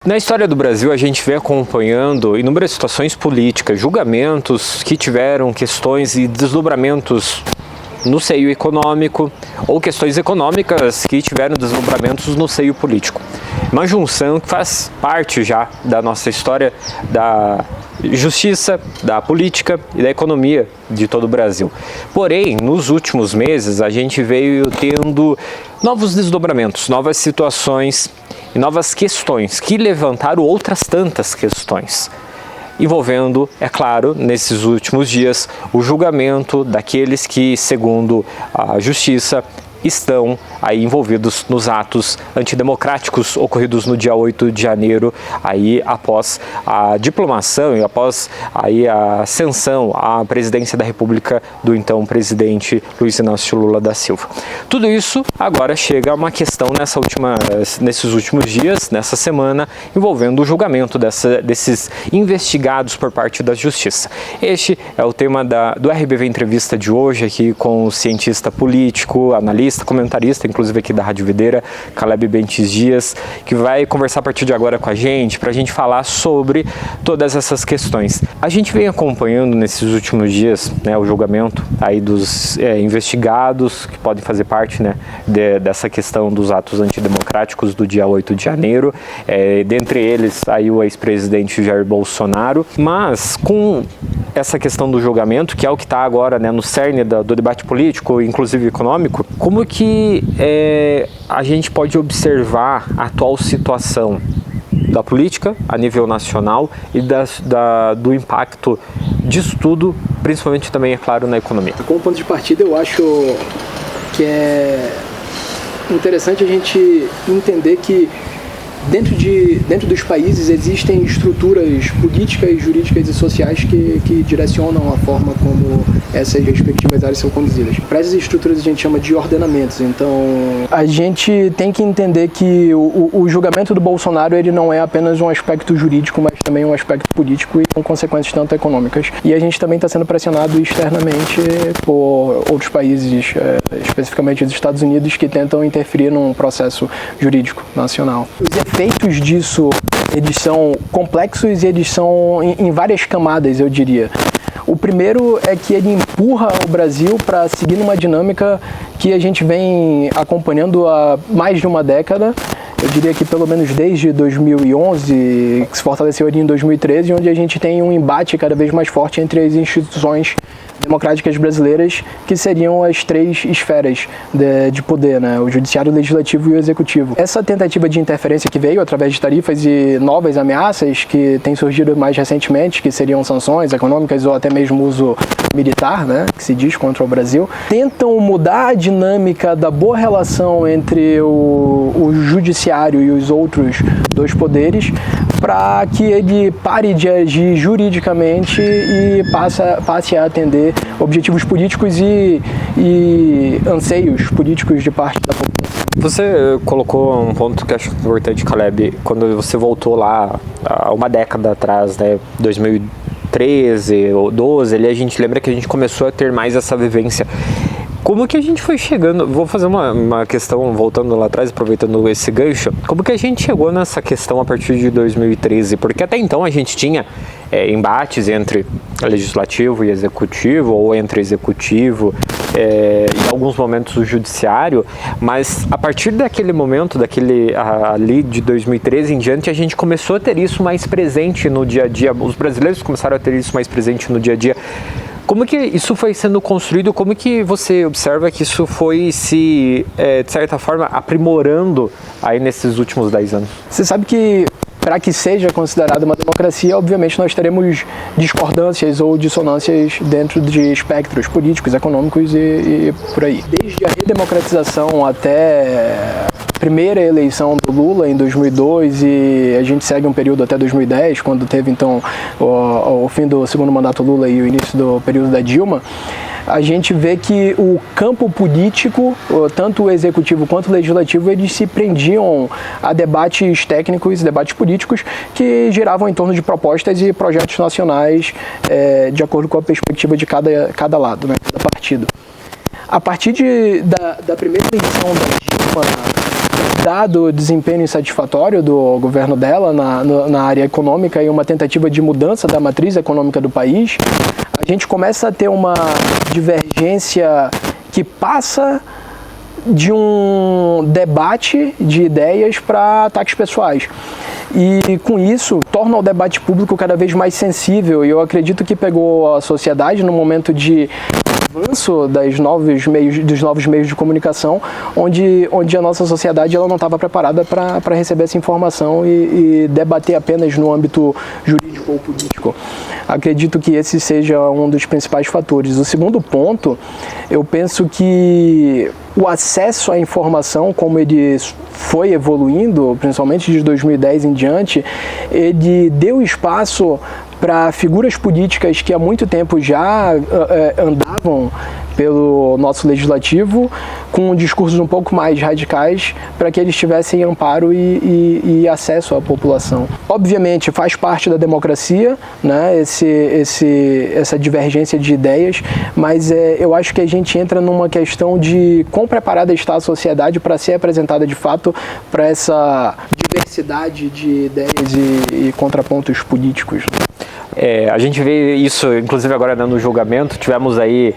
Na história do Brasil, a gente vem acompanhando inúmeras situações políticas, julgamentos que tiveram questões e desdobramentos no seio econômico, ou questões econômicas que tiveram desdobramentos no seio político. Uma junção que faz parte já da nossa história da justiça, da política e da economia de todo o Brasil. Porém, nos últimos meses, a gente veio tendo novos desdobramentos, novas situações e novas questões que levantaram outras tantas questões, envolvendo, é claro, nesses últimos dias, o julgamento daqueles que, segundo a Justiça, estão aí envolvidos nos atos antidemocráticos ocorridos no dia 8 de janeiro, aí após a diplomação e após aí a ascensão à presidência da República do então presidente Luiz Inácio Lula da Silva. Tudo isso agora chega a uma questão nesses últimos dias, nessa semana, envolvendo o julgamento desses investigados por parte da Justiça. Este é o tema do RBV Entrevista de hoje, aqui com o cientista político, analista, comentarista, inclusive aqui da Rádio Videira, Caleb Bentes Dias, que vai conversar a partir de agora com a gente, para a gente falar sobre todas essas questões. A gente vem acompanhando nesses últimos dias, né, o julgamento aí dos investigados que podem fazer parte, né, dessa questão dos atos antidemocráticos do dia 8 de janeiro, dentre eles aí o ex-presidente Jair Bolsonaro, mas com essa questão do julgamento, que é o que está agora, né, no cerne do debate político, inclusive econômico, como que a gente pode observar a atual situação da política a nível nacional e do impacto disso tudo, principalmente também, é claro, na economia? Como ponto de partida, eu acho que é interessante a gente entender que dentro dos países existem estruturas políticas, jurídicas e sociais que direcionam a forma como essas respectivas áreas são conduzidas. Para essas estruturas a gente chama de ordenamentos. Então, a gente tem que entender que o julgamento do Bolsonaro ele não é apenas um aspecto jurídico, mas também um aspecto político e com consequências tanto econômicas. E a gente também está sendo pressionado externamente por outros países, especificamente os Estados Unidos, que tentam interferir num processo jurídico nacional. Os efeitos disso, eles são complexos e eles são em várias camadas, eu diria. O primeiro é que ele empurra o Brasil para seguir numa dinâmica que a gente vem acompanhando há mais de uma década. Eu diria que pelo menos desde 2011, que se fortaleceu ali em 2013, onde a gente tem um embate cada vez mais forte entre as instituições democráticas brasileiras, que seriam as três esferas de poder, né? O judiciário, o legislativo e o executivo. Essa tentativa de interferência que veio através de tarifas e novas ameaças que têm surgido mais recentemente, que seriam sanções econômicas ou até mesmo uso militar, né, que se diz contra o Brasil, tentam mudar a dinâmica da boa relação entre o judiciário e os outros dois poderes para que ele pare de agir juridicamente e passe a atender objetivos políticos e anseios políticos de parte da população. Você colocou um ponto que eu acho importante, Caleb, quando você voltou lá há uma década atrás, né, 2013 ou 12, ali a gente lembra que a gente começou a ter mais essa vivência. Como que a gente foi chegando, vou fazer uma questão, voltando lá atrás, aproveitando esse gancho, como que a gente chegou nessa questão a partir de 2013? Porque até então a gente tinha embates entre legislativo e executivo, ou entre executivo em alguns momentos o judiciário, mas a partir daquele momento, ali de 2013 em diante, a gente começou a ter isso mais presente no dia a dia, os brasileiros começaram a ter isso mais presente no dia a dia. Como que isso foi sendo construído? Como que você observa que isso foi se, de certa forma, aprimorando aí nesses últimos 10 anos? Você sabe que para que seja considerada uma democracia, obviamente nós teremos discordâncias ou dissonâncias dentro de espectros políticos, econômicos e por aí. Desde a redemocratização até a primeira eleição do Lula em 2002 e a gente segue um período até 2010, quando teve então o fim do segundo mandato Lula e o início do período da Dilma, a gente vê que o campo político, tanto o executivo quanto o legislativo, eles se prendiam a debates técnicos, debates políticos que giravam em torno de propostas e projetos nacionais de acordo com a perspectiva de cada lado, né, cada partido. A partir da primeira eleição da Dilma, dado desempenho insatisfatório do governo dela na área econômica e uma tentativa de mudança da matriz econômica do país, a gente começa a ter uma divergência que passa de um debate de ideias para ataques pessoais. E com isso, torna o debate público cada vez mais sensível, e eu acredito que pegou a sociedade no momento de avanço dos novos meios de comunicação, onde a nossa sociedade ela não estava preparada para receber essa informação e debater apenas no âmbito jurídico ou político. Acredito que esse seja um dos principais fatores. O segundo ponto, eu penso que o acesso à informação, como ele foi evoluindo, principalmente de 2010 em diante, ele deu espaço para figuras políticas que há muito tempo já andavam pelo nosso legislativo com discursos um pouco mais radicais para que eles tivessem amparo e acesso à população. Obviamente faz parte da democracia, né, essa divergência de ideias, mas eu acho que a gente entra numa questão de quão preparada está a sociedade para ser apresentada de fato para essa diversidade de ideias e contrapontos políticos. A gente vê isso, inclusive agora no julgamento, tivemos aí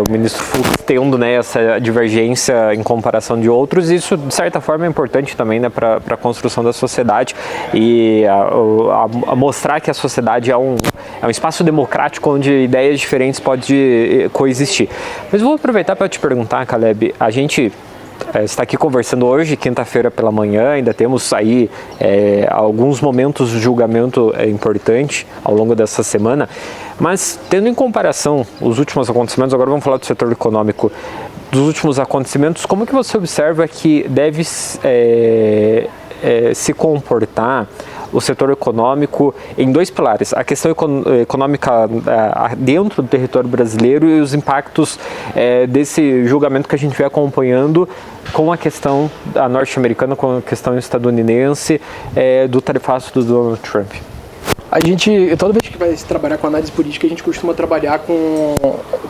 o ministro Fux tendo, né, essa divergência em comparação de outros, e isso de certa forma é importante também, né, para a construção da sociedade e a mostrar que a sociedade é um espaço democrático onde ideias diferentes podem coexistir. Mas vou aproveitar para te perguntar, Caleb, a gente está aqui conversando hoje, quinta-feira pela manhã, ainda temos aí alguns momentos de julgamento importante ao longo dessa semana, mas tendo em comparação os últimos acontecimentos, agora vamos falar do setor econômico, dos últimos acontecimentos, como que você observa que deve se comportar o setor econômico em dois pilares, a questão econômica dentro do território brasileiro e os impactos desse julgamento que a gente vem acompanhando com a questão norte-americana, com a questão estadunidense do tarifaço do Donald Trump? A gente, toda vez que vai trabalhar com análise política, a gente costuma trabalhar com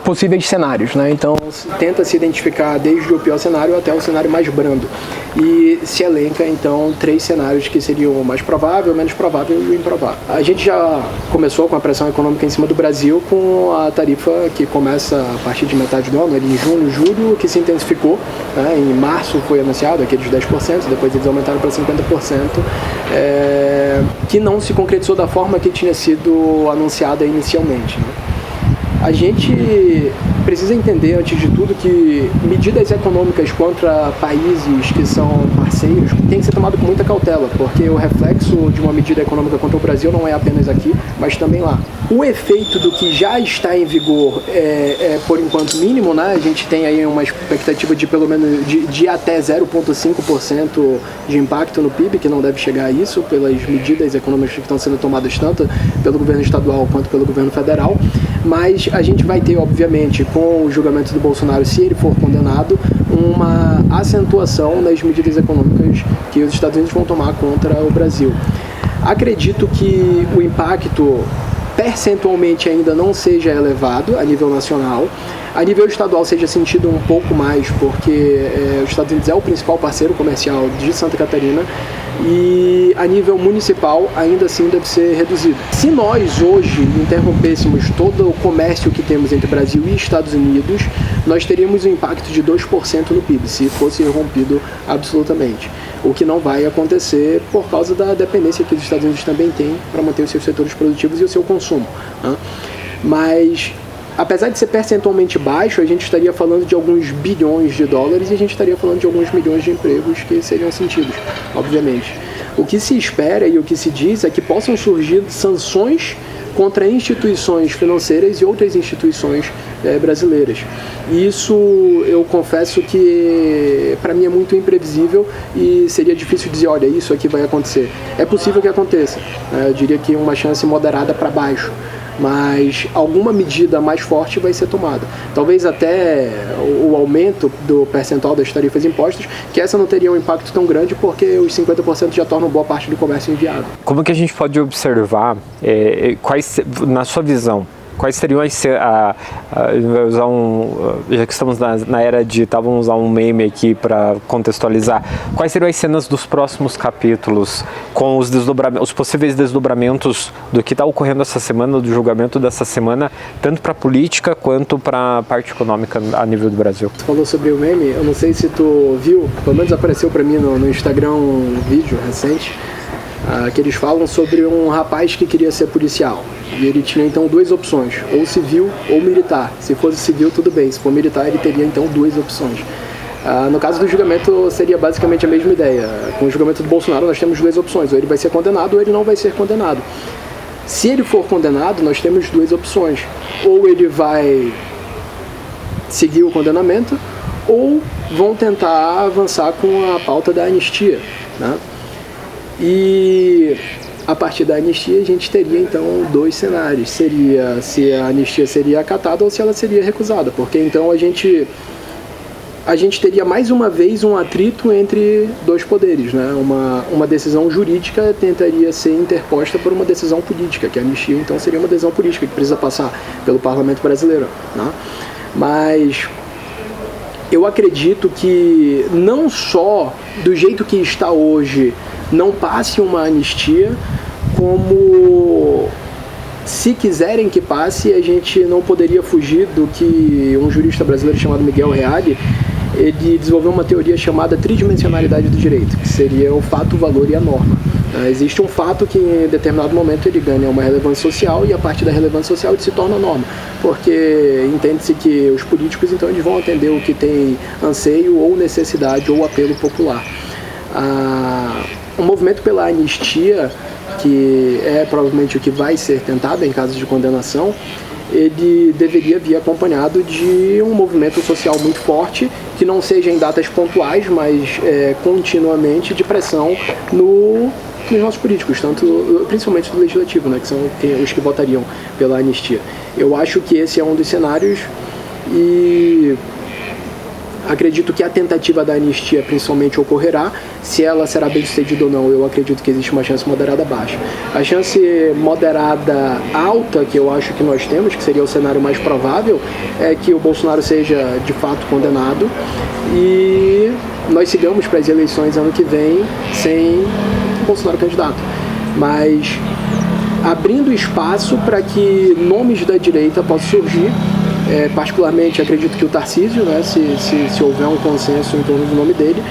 possíveis cenários, né? Então, tenta se identificar desde o pior cenário até o cenário mais brando. E se elenca, então, 3 cenários que seriam o mais provável, menos provável e o improvável. A gente já começou com a pressão econômica em cima do Brasil com a tarifa que começa a partir de metade do ano, ali em junho, julho, que se intensificou, né? Em março foi anunciado aqueles 10%, depois eles aumentaram para 50%, que não se concretizou da forma que tinha sido anunciada inicialmente, né? A gente precisa entender, antes de tudo, que medidas econômicas contra países que são parceiros tem que ser tomado com muita cautela, porque o reflexo de uma medida econômica contra o Brasil não é apenas aqui, mas também lá. O efeito do que já está em vigor por enquanto, mínimo, né? A gente tem aí uma expectativa de pelo menos de até 0,5% de impacto no PIB, que não deve chegar a isso, pelas medidas econômicas que estão sendo tomadas tanto pelo governo estadual quanto pelo governo federal. Mas a gente vai ter, obviamente, com o julgamento do Bolsonaro, se ele for condenado, uma acentuação nas medidas econômicas que os Estados Unidos vão tomar contra o Brasil. Acredito que o impacto percentualmente ainda não seja elevado a nível nacional. A nível estadual seja sentido um pouco mais, porque os Estados Unidos é o principal parceiro comercial de Santa Catarina, e a nível municipal ainda assim deve ser reduzido. Se nós hoje interrompêssemos todo o comércio que temos entre Brasil e Estados Unidos, nós teríamos um impacto de 2% no PIB, se fosse rompido absolutamente. O que não vai acontecer por causa da dependência que os Estados Unidos também têm para manter os seus setores produtivos e o seu consumo, né? Mas apesar de ser percentualmente baixo, a gente estaria falando de alguns bilhões de dólares e a gente estaria falando de alguns milhões de empregos que seriam sentidos, obviamente. O que se espera e o que se diz é que possam surgir sanções contra instituições financeiras e outras instituições brasileiras. Isso eu confesso que para mim é muito imprevisível e seria difícil dizer, olha, isso aqui vai acontecer. É possível que aconteça, eu diria que uma chance moderada para baixo, mas alguma medida mais forte vai ser tomada. Talvez até o aumento do percentual das tarifas impostas, que essa não teria um impacto tão grande porque os 50% já tornam boa parte do comércio inviável. Como que a gente pode observar, na sua visão, quais seriam usar já que estamos na era digital, vamos usar um meme aqui para contextualizar, quais seriam as cenas dos próximos capítulos com os possíveis desdobramentos do que está ocorrendo essa semana, do julgamento dessa semana, tanto para a política quanto para a parte econômica a nível do Brasil? Tu falou sobre o meme, eu não sei se tu viu, pelo menos apareceu para mim no Instagram um vídeo recente, que eles falam sobre um rapaz que queria ser policial. E ele tinha então duas opções, ou civil ou militar. Se fosse civil, tudo bem. Se for militar, ele teria então duas opções. No caso do julgamento, seria basicamente a mesma ideia. Com o julgamento do Bolsonaro, nós temos duas opções. Ou ele vai ser condenado ou ele não vai ser condenado. Se ele for condenado, nós temos duas opções. Ou ele vai seguir o condenamento, ou vão tentar avançar com a pauta da anistia, né? E a partir da anistia a gente teria então dois cenários, seria se a anistia seria acatada ou se ela seria recusada, porque então a gente teria mais uma vez um atrito entre dois poderes, né? Uma decisão jurídica tentaria ser interposta por uma decisão política, que a anistia então seria uma decisão política que precisa passar pelo parlamento brasileiro, né? Mas eu acredito que não só do jeito que está hoje não passe uma anistia, como se quiserem que passe, a gente não poderia fugir do que um jurista brasileiro chamado Miguel Reale, ele desenvolveu uma teoria chamada tridimensionalidade do direito, que seria o fato, o valor e a norma. Existe um fato que em determinado momento ele ganha uma relevância social e a partir da relevância social ele se torna norma, porque entende-se que os políticos então eles vão atender o que tem anseio ou necessidade ou apelo popular. O movimento pela anistia, que é provavelmente o que vai ser tentado em caso de condenação, ele deveria vir acompanhado de um movimento social muito forte, que não seja em datas pontuais, mas continuamente de pressão nos nossos políticos, principalmente do legislativo, né, que são os que votariam pela anistia. Eu acho que esse é um dos cenários e acredito que a tentativa da anistia principalmente ocorrerá. Se ela será bem sucedida ou não, eu acredito que existe uma chance moderada baixa. A chance moderada alta que eu acho que nós temos, que seria o cenário mais provável, é que o Bolsonaro seja de fato condenado e nós sigamos para as eleições ano que vem sem o Bolsonaro candidato. Mas abrindo espaço para que nomes da direita possam surgir. Particularmente acredito que o Tarcísio, né, se houver um consenso em torno do nome dele,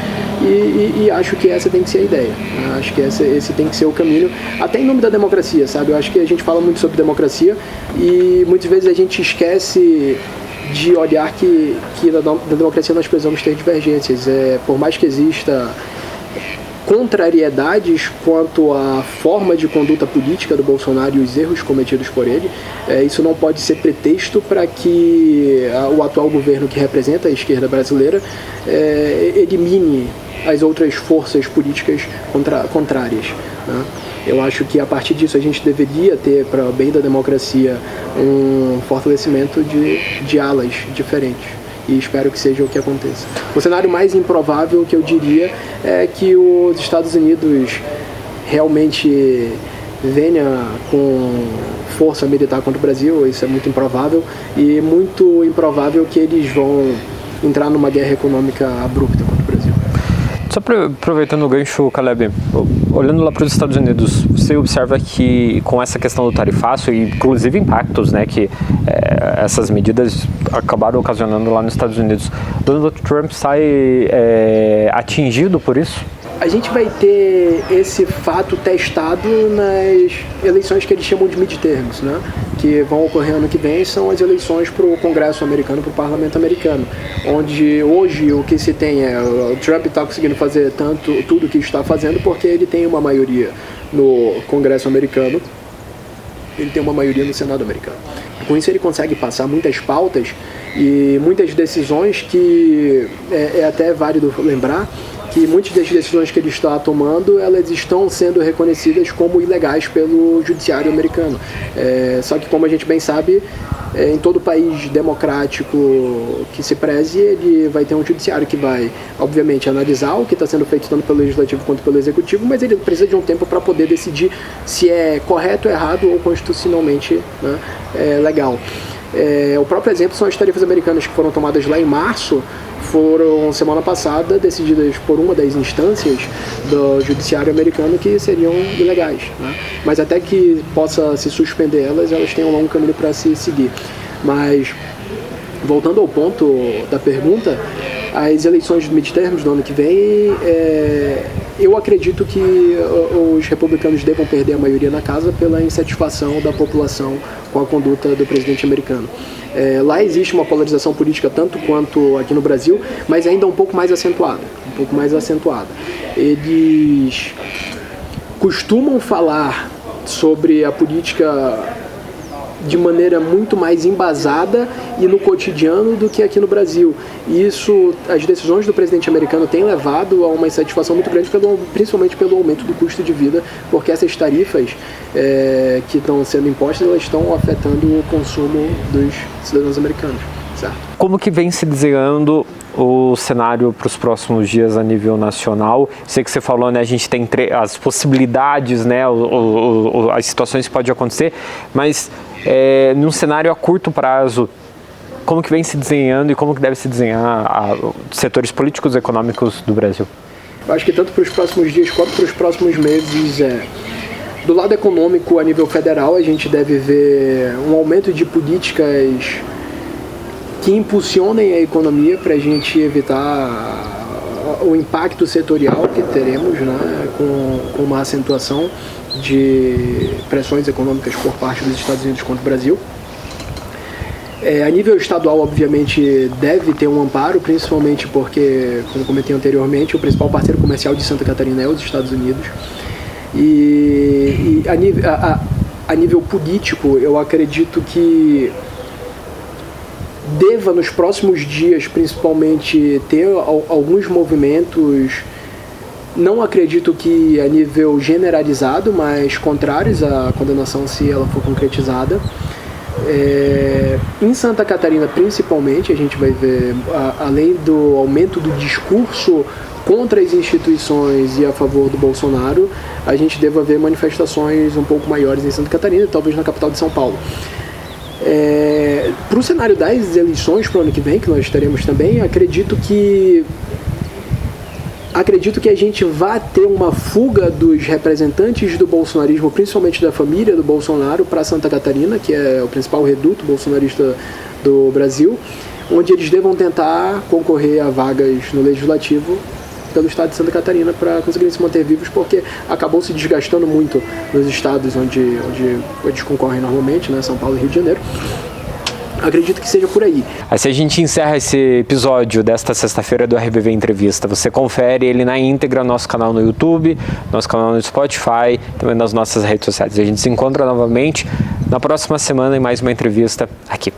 e acho que essa tem que ser a ideia, né? Acho que esse tem que ser o caminho, até em nome da democracia, sabe? Eu acho que a gente fala muito sobre democracia e muitas vezes a gente esquece de olhar que na democracia nós precisamos ter divergências, por mais que exista contrariedades quanto à forma de conduta política do Bolsonaro e os erros cometidos por ele, isso não pode ser pretexto para que o atual governo que representa a esquerda brasileira elimine as outras forças políticas contrárias, né? Eu acho que a partir disso a gente deveria ter, para o bem da democracia, um fortalecimento de alas diferentes. E espero que seja o que aconteça. O cenário mais improvável que eu diria é que os Estados Unidos realmente venha com força militar contra o Brasil. Isso é muito improvável. E muito improvável que eles vão entrar numa guerra econômica abrupta contra o Brasil. Só aproveitando o gancho, Caleb, olhando lá para os Estados Unidos, você observa que com essa questão do tarifaço e inclusive impactos, né, que essas medidas acabaram ocasionando lá nos Estados Unidos, Donald Trump sai atingido por isso? A gente vai ter esse fato testado nas eleições que eles chamam de midterms, né? Que vão ocorrer ano que vem, são as eleições para o Congresso americano, para o Parlamento americano, onde hoje o que se tem o Trump está conseguindo fazer tudo o que está fazendo porque ele tem uma maioria no Congresso americano, ele tem uma maioria no Senado americano. Com isso ele consegue passar muitas pautas e muitas decisões que é até válido lembrar que muitas das decisões que ele está tomando, elas estão sendo reconhecidas como ilegais pelo judiciário americano. Só que, como a gente bem sabe, em todo país democrático que se preze, ele vai ter um judiciário que vai, obviamente, analisar o que está sendo feito tanto pelo legislativo quanto pelo executivo, mas ele precisa de um tempo para poder decidir se é correto, errado ou constitucionalmente, né, legal. O próprio exemplo são as tarifas americanas que foram tomadas lá em março, foram semana passada decididas por uma das instâncias do judiciário americano que seriam ilegais, né? Mas até que possa se suspender elas têm um longo caminho para se seguir. Mas voltando ao ponto da pergunta, as eleições de midterms do ano que vem, eu acredito que os republicanos devam perder a maioria na casa pela insatisfação da população com a conduta do presidente americano. Lá existe uma polarização política tanto quanto aqui no Brasil, mas ainda um pouco mais acentuada. Eles costumam falar sobre a política de maneira muito mais embasada e no cotidiano do que aqui no Brasil. E isso, as decisões do presidente americano têm levado a uma insatisfação muito grande, principalmente pelo aumento do custo de vida, porque essas tarifas que estão sendo impostas, elas estão afetando o consumo dos cidadãos americanos. Certo? Como que vem se desenhando o cenário para os próximos dias a nível nacional? Sei que você falou, né, a gente tem as possibilidades, né, as situações que podem acontecer, mas num cenário a curto prazo, como que vem se desenhando e como que deve se desenhar os setores políticos e econômicos do Brasil? Eu acho que tanto para os próximos dias quanto para os próximos meses, do lado econômico, a nível federal, a gente deve ver um aumento de políticas que impulsionem a economia para a gente evitar o impacto setorial que teremos, né, com uma acentuação de pressões econômicas por parte dos Estados Unidos contra o Brasil. A nível estadual, obviamente, deve ter um amparo, principalmente porque, como comentei anteriormente, o principal parceiro comercial de Santa Catarina é os Estados Unidos. E a nível político, eu acredito que deva, nos próximos dias, principalmente, ter alguns movimentos, não acredito que a nível generalizado, mas contrários à condenação se ela for concretizada. Em Santa Catarina, principalmente, a gente vai ver, além do aumento do discurso contra as instituições e a favor do Bolsonaro, a gente deva ver manifestações um pouco maiores em Santa Catarina, talvez na capital de São Paulo. Para o cenário das eleições para o ano que vem, que nós teremos também, acredito que a gente vai ter uma fuga dos representantes do bolsonarismo, principalmente da família do Bolsonaro, para Santa Catarina, que é o principal reduto bolsonarista do Brasil, onde eles devam tentar concorrer a vagas no Legislativo pelo estado de Santa Catarina para conseguirem se manter vivos, porque acabou se desgastando muito nos estados onde eles concorrem normalmente, né, São Paulo e Rio de Janeiro. Acredito que seja por aí. Assim a gente encerra esse episódio desta sexta-feira do RBV Entrevista. Você confere ele na íntegra no nosso canal no YouTube, nosso canal no Spotify, também nas nossas redes sociais. A gente se encontra novamente na próxima semana em mais uma entrevista aqui.